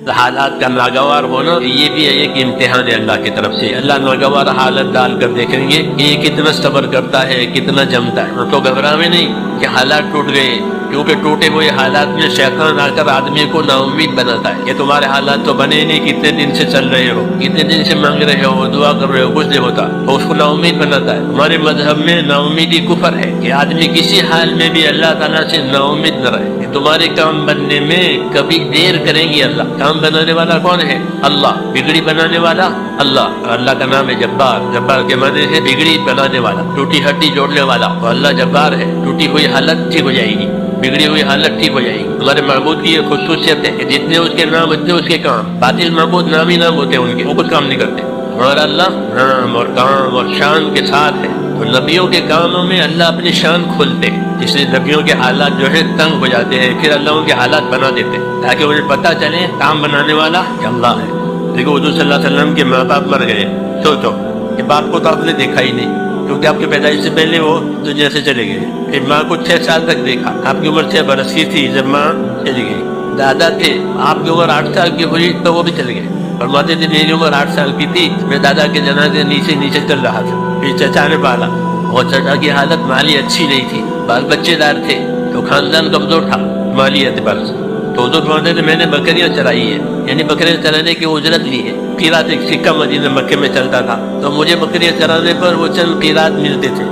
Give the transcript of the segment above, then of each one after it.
حالات کا ناگوار ہونا یہ بھی ایک امتحان ہے اللہ کی طرف سے. اللہ ناگوار حالت ڈال کر دیکھیں گے کہ یہ کتنا صبر کرتا ہے, کتنا جمتا ہے. تو گھبراوے نہیں کہ حالات ٹوٹ گئے, کیونکہ ٹوٹے ہوئے حالات میں شیطان آ کر آدمی کو نا امید بناتا ہے کہ تمہارے حالات تو بنے نہیں, کتنے دن سے چل رہے ہو, کتنے دن سے مانگ رہے ہو, دعا کر رہے ہو, کچھ نہیں ہوتا, تو اس کو نا امید بناتا ہے. ہمارے مذہب میں نا امیدی کفر ہے کہ آدمی کسی حال میں بھی اللہ تعالیٰ سے نا امید نہ رہے. تمہارے کام بننے میں کبھی دیر کریں گے اللہ. کام بنانے والا کون ہے؟ اللہ. بگڑی بنانے والا اللہ. اللہ کا نام ہے جبار. جبار کے معنی ہے بگڑی بنانے والا, ٹوٹی ہڈی جوڑنے والا. تو اللہ جبار ہے. ٹوٹی ہوئی حالت ٹھیک ہو جائے گی, بگڑی ہوئی حالت ٹھیک ہو جائے گی. ہمارے معبود کی یہ خصوصیت ہے کہ جتنے اس کے نام اتنے اس کے کام. باطل معبود نام ہی نام ہوتے ہیں ان کے, وہ کچھ کام نہیں کرتے. اور اللہ نام اور کام اور شان کے ساتھ ہے. تو نبیوں کے کاموں میں اللہ اپنی شان کھولتے, اس لیے نبیوں کے حالات جو ہے تنگ ہو جاتے ہیں, پھر اللہ ان کے حالات بنا دیتے تاکہ انہیں پتہ چلے کام بنانے والا کہ اللہ ہے. دیکھو حضور صلی اللہ علیہ وسلم کے ماں باپ مر گئے, سوچو کہ باپ کو تو آپ نے دیکھا ہی نہیں, کیونکہ آپ کے پیدائش سے پہلے وہ دنیا سے چلے گئے. پھر ماں کو 6 سال تک دیکھا, آپ کی عمر 6 برس کی تھی جب ماں چلی گئی. دادا تھے, آپ کی عمر 8 سال کی ہوئی تو وہ بھی چلے گئے. فرماتے تھے میری عمر 8 سال کی تھی, میں دادا کے جنازے نیچے چل رہا تھا. پھر چچا نے پالا, اور چچا کی حالت مالی اچھی نہیں تھی, بال بچے دار تھے, تو خاندان کمزور تھا مالی اعتبار سے. تو حضور فرماتے تھے میں نے بکریاں چرائی ہے, یعنی بکریاں چرانے کی اجرت لی ہے. قیرات ایک سکہ مدینہ مکے میں چلتا تھا, تو مجھے بکریاں چرانے پر وہ چند قیرات ملتے تھے.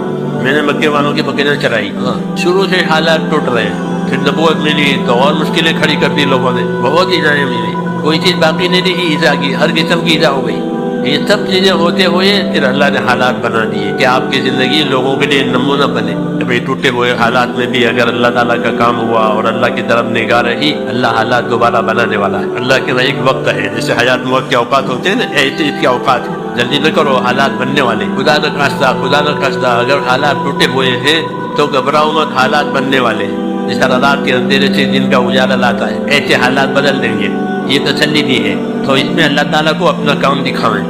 میں نے مکے والوں کی بکریاں چرائی. شروع سے حالات ٹوٹ رہے ہیں, پھر نبوت ملی تو اور مشکلیں کھڑی کر دی لوگوں نے, بہت ایزائیں ملی, کوئی چیز باقی نہیں رہی ایزا کی, ہر قسم کی ایزا ہو گئی. یہ سب چیزیں ہوتے ہوئے پھر اللہ نے حالات بنا دیے کہ آپ کی زندگی لوگوں کے لیے نمونہ بنے. ابھی ٹوٹے ہوئے حالات میں بھی اگر اللہ تعالیٰ کا کام ہوا اور اللہ کی طرف نگاہ رہی, اللہ حالات دوبارہ بنانے والا ہے. اللہ کے ایک وقت ہے, جیسے حیات موت کے اوقات ہوتے ہیں نا, ایسے اس کے اوقات ہیں. جلدی نہ کرو, حالات بننے والے. خدا نہ خواستہ اگر حالات ٹوٹے ہوئے ہیں تو گھبراؤ مت, حالات بننے والے ہیں. جس طرح رات کے اندھیرے سے دن کا اجالا لاتا ہے, ایسے حالات بدل دیں گے. یہ تسلی بھی ہے, تو اس میں اللہ تعالیٰ کو اپنا کام دکھائیں.